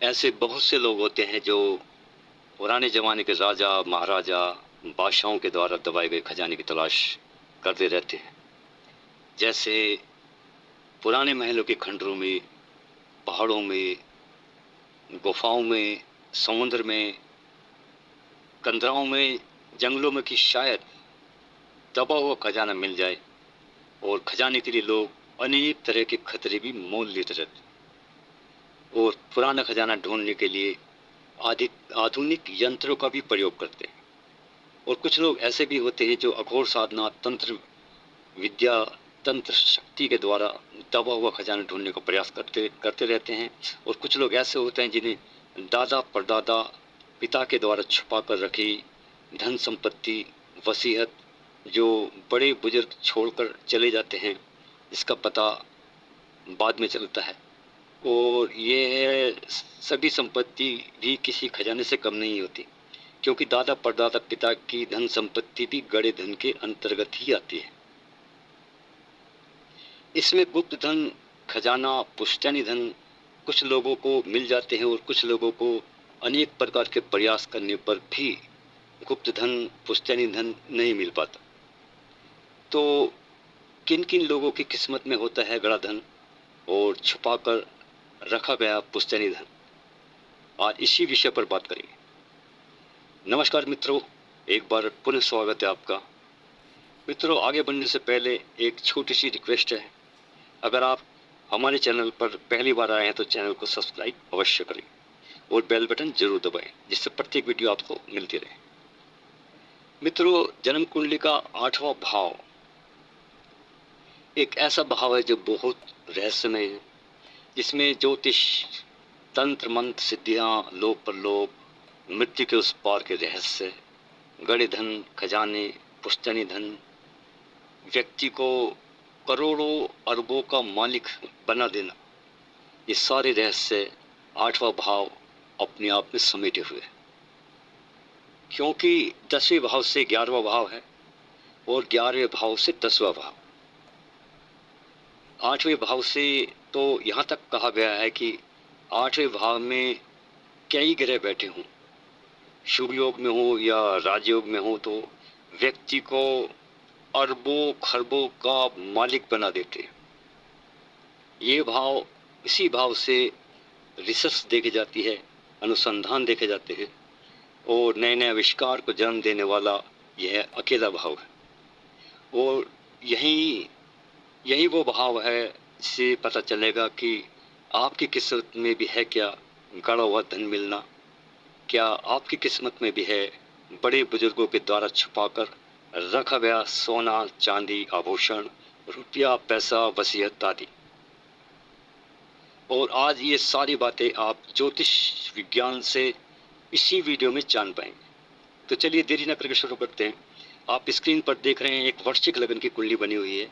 ऐसे बहुत से लोग होते हैं जो पुराने ज़माने के राजा, महाराजा, बादशाहों के द्वारा दबाए गए खजाने की तलाश करते रहते हैं। जैसे पुराने महलों के खंडरों में, पहाड़ों में, गुफाओं में, समुद्र में, कंदराओं में, जंगलों में कि शायद दबा हुआ खजाना मिल जाए। और खजाने के लिए लोग अनेक तरह के खतरे भी मोल लेते रहते हैं और पुराना खजाना ढूंढने के लिए आधुनिक यंत्रों का भी प्रयोग करते हैं। और कुछ लोग ऐसे भी होते हैं जो अघोर साधना, तंत्र विद्या, तंत्र शक्ति के द्वारा दबा हुआ खजाना ढूंढने का प्रयास करते करते रहते हैं। और कुछ लोग ऐसे होते हैं जिन्हें दादा परदादा पिता के द्वारा छुपा कर रखी धन संपत्ति, वसीयत, जो बड़े बुजुर्ग छोड़कर चले जाते हैं, इसका पता बाद में चलता है। और ये सभी संपत्ति भी किसी खजाने से कम नहीं होती, क्योंकि दादा परदादा पिता की धन संपत्ति भी गड़े धन के अंतर्गत ही आती है। इसमें गुप्त धन, खजाना, पुश्तैनी धन कुछ लोगों को मिल जाते हैं और कुछ लोगों को अनेक प्रकार के प्रयास करने पर भी गुप्त धन, पुश्तैनी धन नहीं मिल पाता। तो किन किन लोगों की किस्मत में होता है गड़ा धन और छुपाकर रखा गया पुश्तैनी धन? आज इसी विषय पर बात करेंगे। नमस्कार मित्रों, एक बार पुनः स्वागत है आपका। मित्रों, आगे बढ़ने से पहले एक छोटी सी रिक्वेस्ट है। अगर आप हमारे चैनल पर पहली बार आए हैं तो चैनल को सब्सक्राइब अवश्य करें और बेल बटन जरूर दबाएं, जिससे प्रत्येक वीडियो आपको मिलती रहे। मित्रों, जन्म कुंडली का 8वां भाव एक ऐसा भाव है जो बहुत रहस्यमय है, जिसमें ज्योतिष, तंत्र मंत्र, सिद्धियां, लोक परलोक, मृत्यु के उस पार के रहस्य, गड़े धन, खजाने, पुश्तैनी धन, व्यक्ति को करोड़ों अरबों का मालिक बना देना, ये सारे रहस्य 8वां भाव अपने आप में समेटे हुए है। क्योंकि 10वें भाव से 11वां भाव है और 11वें भाव से 10वां भाव। 8वें भाव से तो यहाँ तक कहा गया है कि 8वें भाव में कई ग्रह बैठे हों, शुभ योग में हो या राजयोग में हो, तो व्यक्ति को अरबों खरबों का मालिक बना देते हैं। ये भाव, इसी भाव से रिसर्च देखी जाती है, अनुसंधान देखे जाते हैं और नए नए आविष्कार को जन्म देने वाला यह अकेला भाव है। और यही यही वो भाव है जिससे पता चलेगा कि आपकी किस्मत में भी है क्या गड़ा हुआ धन मिलना, क्या आपकी किस्मत में भी है बड़े बुजुर्गों के द्वारा छुपाकर रखा गया सोना, चांदी, आभूषण, रुपया, पैसा, वसीयत आदि। और आज ये सारी बातें आप ज्योतिष विज्ञान से इसी वीडियो में जान पाएंगे। तो चलिए देरी न करके शुरू करते हैं। आप स्क्रीन पर देख रहे हैं एक वृश्चिक लगन की कुंडली बनी हुई है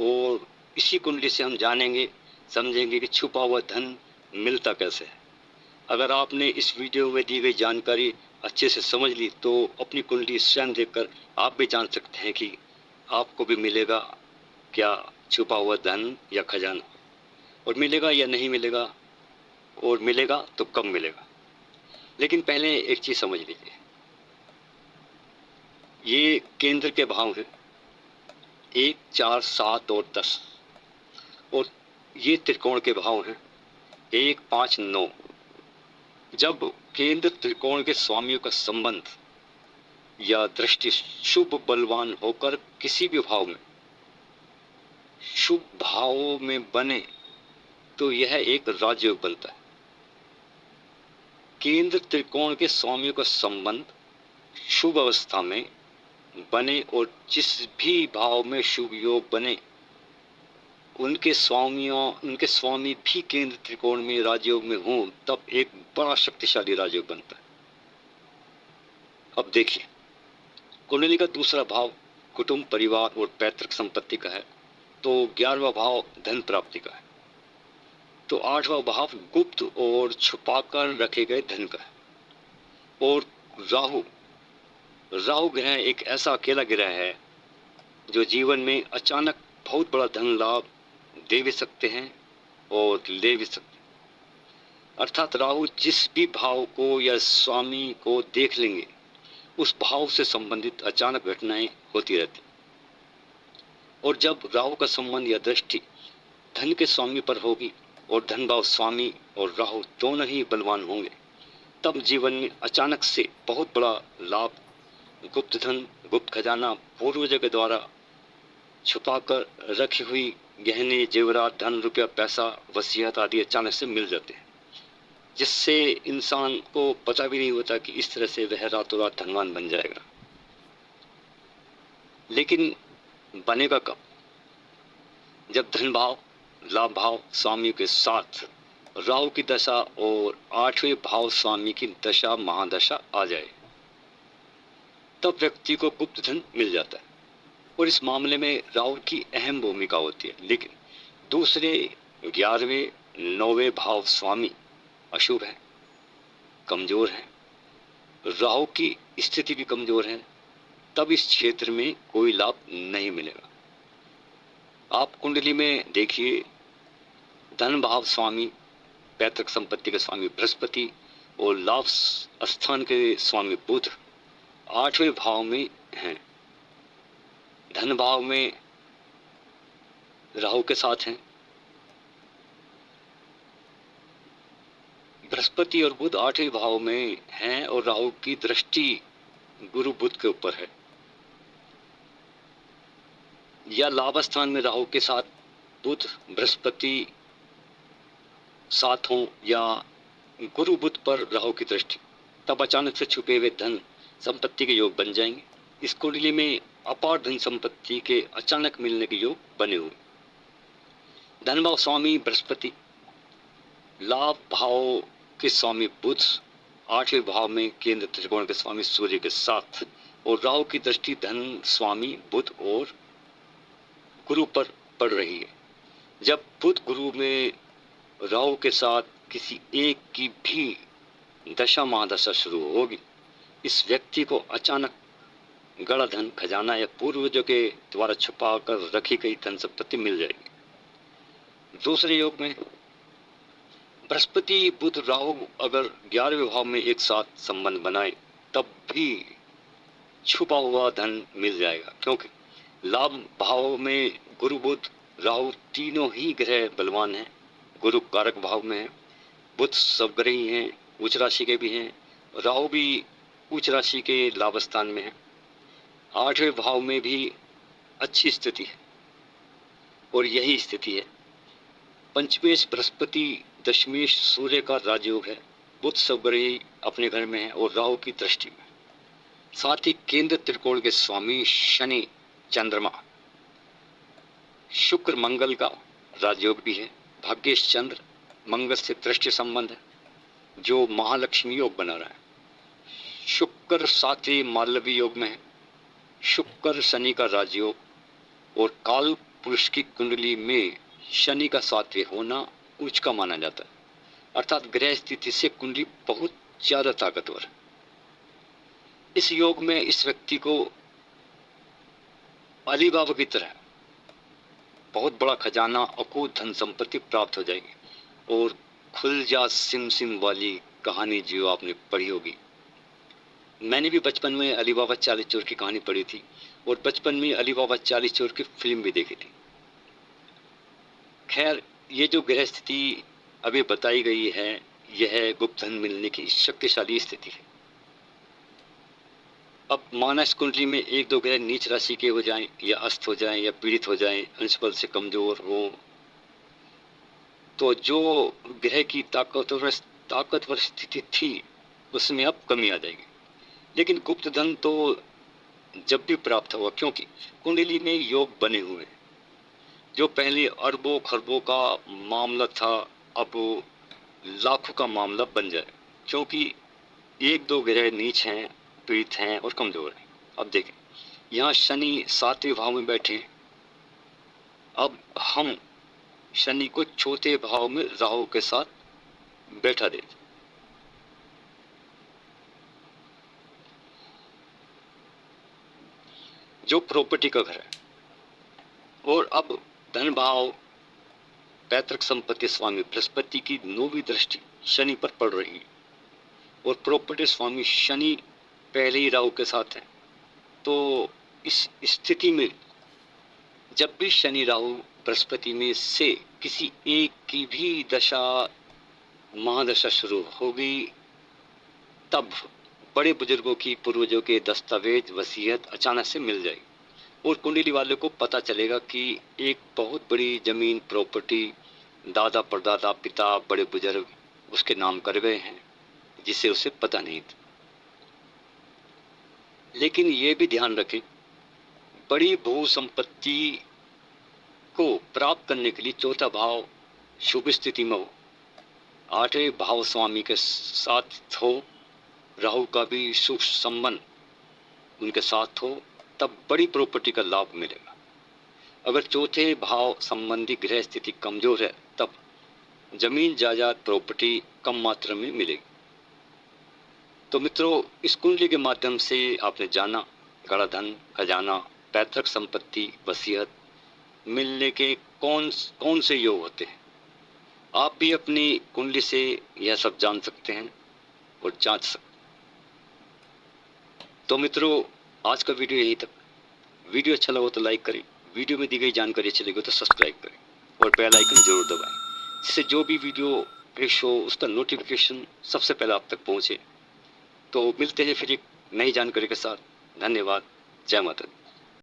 और इसी कुंडली से हम जानेंगे, समझेंगे कि छुपा हुआ धन मिलता कैसे है। अगर आपने इस वीडियो में दी गई जानकारी अच्छे से समझ ली तो अपनी कुंडली स्वयं देखकर आप भी जान सकते हैं कि आपको भी मिलेगा क्या छुपा हुआ धन या खजाना, और मिलेगा या नहीं मिलेगा, और मिलेगा तो कब मिलेगा। लेकिन पहले एक चीज समझ लीजिए, ये केंद्र के भाव हैं 1, 4, 7 और 10, और ये त्रिकोण के भाव हैं 1, 5, 9। जब केंद्र त्रिकोण के स्वामियों का संबंध या दृष्टि शुभ बलवान होकर किसी भी भाव में, शुभ भाव में बने तो यह एक राजयोग बनता है। केंद्र त्रिकोण के स्वामियों का संबंध शुभ अवस्था में बने और जिस भी भाव में शुभ योग बने, उनके स्वामी भी केंद्र त्रिकोण में राजयोग में हों, तब एक बड़ा शक्तिशाली राजयोग बनता है। अब देखिए, कुंडली का दूसरा भाव कुटुंब, परिवार और पैतृक संपत्ति का है, तो 11वां भाव धन प्राप्ति का है, तो 8वां भाव गुप्त और छुपाकर रखे गए धन का है। और राहु राहु ग्रह एक ऐसा अकेला ग्रह है जो जीवन में अचानक बहुत बड़ा धन लाभ दे भी सकते हैं और ले भी सकते हैं। अर्थात राहु जिस भी भाव को या स्वामी को देख लेंगे उस भाव से संबंधित अचानक घटनाएं होती रहती। और जब राहु का संबंध या दृष्टि धन के स्वामी पर होगी और धन भाव स्वामी और राहु दोनों ही बलवान होंगे, तब जीवन में अचानक से बहुत बड़ा लाभ, गुप्त धन, गुप्त खजाना, पूर्वजों के द्वारा छुपाकर रखी हुई गहने, जेवरात, धन, रुपया, पैसा, वसीयत आदि अचानक से मिल जाते हैं, जिससे इंसान को पता भी नहीं होता कि इस तरह से वह रातों रात धनवान बन जाएगा। लेकिन बनेगा कब? जब धन भाव, लाभ भाव स्वामी के साथ राहु की दशा और 8वें भाव स्वामी की दशा, महादशा आ जाए, तब व्यक्ति को गुप्त धन मिल जाता है। और इस मामले में राहु की अहम भूमिका होती है। लेकिन दूसरे 11वें, 9वें भाव स्वामी अशुभ है, कमजोर है, राहु की स्थिति भी कमजोर है, तब इस क्षेत्र में कोई लाभ नहीं मिलेगा। आप कुंडली में देखिए, धन भाव स्वामी, पैतृक संपत्ति के स्वामी बृहस्पति और लाभ स्थान के स्वामी बुध 8वें भाव में हैं। धन भाव में राहु के साथ हैं। बृहस्पति और बुध 8वें भाव में हैं और राहु की दृष्टि गुरु बुध के ऊपर है। या लाभ स्थान में राहु के साथ बुध, बृहस्पति साथ हों या गुरु बुध पर राहु की दृष्टि, तब अचानक से छुपे हुए धन संपत्ति के योग बन जाएंगे। इस कुंडली में अपार धन संपत्ति के अचानक मिलने के योग बने हुए। धन भाव स्वामी बृहस्पति, लाभ भाव के स्वामी बुध, 8वें भाव में केंद्र त्रिकोण के स्वामी सूर्य के साथ, और राहु की दृष्टि धन स्वामी बुध और गुरु पर पड़ रही है। जब बुध गुरु में राहु के साथ किसी एक की भी दशा, महादशा शुरू होगी, इस व्यक्ति को अचानक गड़ा धन, खजाना या पूर्वजों के द्वारा छुपा कर रखी गई धन संपत्ति मिल जाएगी। दूसरे योग में बृहस्पति, बुध, राहु अगर 11वें भाव में एक साथ संबंध बनाए, तब भी छुपा हुआ धन मिल जाएगा, क्योंकि लाभ भाव में गुरु, बुध, राहु तीनों ही ग्रह बलवान हैं। गुरु कारक भाव में है, बुध सबग्रही हैं, उच्च राशि के भी हैं, राहु भी उच्च राशि के लाभ स्थान में है, 8वें भाव में भी अच्छी स्थिति है। और यही स्थिति है पंचमेश बृहस्पति, दशमेश सूर्य का राजयोग है, बुध सबग्रही अपने घर में है और राहु की दृष्टि में। साथ ही केंद्र त्रिकोण के स्वामी शनि, चंद्रमा, शुक्र मंगल का राजयोग भी है। भाग्येश चंद्र मंगल से दृष्टि संबंध है, जो महालक्ष्मी योग बना रहा है। शुक्र 7वें मालवी योग में है। शुक्र शनि का राजयोग और काल पुरुष की कुंडली में शनि का 7वें होना उच्च का माना जाता है, अर्थात ग्रह स्थिति से कुंडली बहुत ज्यादा ताकतवर है। इस योग में इस व्यक्ति को अली बाबा की तरह बहुत बड़ा खजाना, अकूत धन संपत्ति प्राप्त हो जाएगी। और खुल जा सिम सिम वाली कहानी जो आपने पढ़ी होगी, मैंने भी बचपन में अली बाबा 40 चोर की कहानी पढ़ी थी और बचपन में अली बाबा 40 चोर की फिल्म भी देखी थी। खैर, ये जो ग्रह स्थिति अभी बताई गई है, यह गुप्त धन मिलने की शक्तिशाली स्थिति है। अब मानस कुंडली में एक दो ग्रह नीच राशि के हो जाएं या अस्त हो जाएं या पीड़ित हो जाएं, अंश बल से कमजोर हो, तो जो ग्रह की ताकतवर स्थिति थी उसमें अब कमी आ जाएगी। लेकिन गुप्त धन तो जब भी प्राप्त होगा, क्योंकि कुंडली में योग बने हुए हैं। जो पहले अरबों खरबों का मामला था, अब लाखों का मामला बन जाए, क्योंकि एक दो ग्रह नीच हैं, पीड़ित हैं और कमजोर हैं। अब देखें, यहाँ शनि 7वें भाव में बैठे हैं। अब हम शनि को चौथे भाव में राहु के साथ बैठा देते, जो प्रॉपर्टी का घर है। और अब धन भाव, पैतृक संपत्ति स्वामी बृहस्पति की 9वीं दृष्टि शनि पर पड़ रही है और प्रॉपर्टी स्वामी शनि पहले ही राहु के साथ है। तो इस स्थिति में जब भी शनि राहु बृहस्पति में से किसी एक की भी दशा महादशा शुरू होगी, तब बड़े बुजुर्गों की पूर्वजों के दस्तावेज वसीयत अचानक से मिल जाएगी और कुंडली वाले को पता चलेगा कि एक बहुत बड़ी जमीन प्रॉपर्टी दादा परदादा पिता बड़े बुजुर्ग उसके नाम कर गए हैं, जिसे उसे पता नहीं था। लेकिन ये भी ध्यान रखें, बड़ी भू संपत्ति को प्राप्त करने के लिए चौथा भाव शुभ स्थिति में हो, आठवें भाव स्वामी के साथ हो, राहु का भी शुभ संबंध उनके साथ हो, तब बड़ी प्रॉपर्टी का लाभ मिलेगा। अगर चौथे भाव संबंधी ग्रह स्थिति कमजोर है, तब जमीन जायदाद प्रॉपर्टी कम मात्रा में मिलेगी। तो मित्रों, इस कुंडली के माध्यम से आपने जाना गड़ा धन, खजाना, पैतृक संपत्ति, वसीयत मिलने के कौन से योग होते हैं। आप भी अपनी कुंडली से यह सब जान सकते हैं और जांच सकते हैं। तो मित्रों, आज का वीडियो यहीं तक। वीडियो अच्छा लगा तो लाइक करें, वीडियो में दी गई जानकारी अच्छी लगी तो सब्सक्राइब करें और बेल आइकन जरूर दबाएं, जिससे जो भी वीडियो पेश हो उसका नोटिफिकेशन सबसे पहले आप तक पहुंचे। तो मिलते हैं फिर एक नई जानकारी के साथ। धन्यवाद। जय माता दी।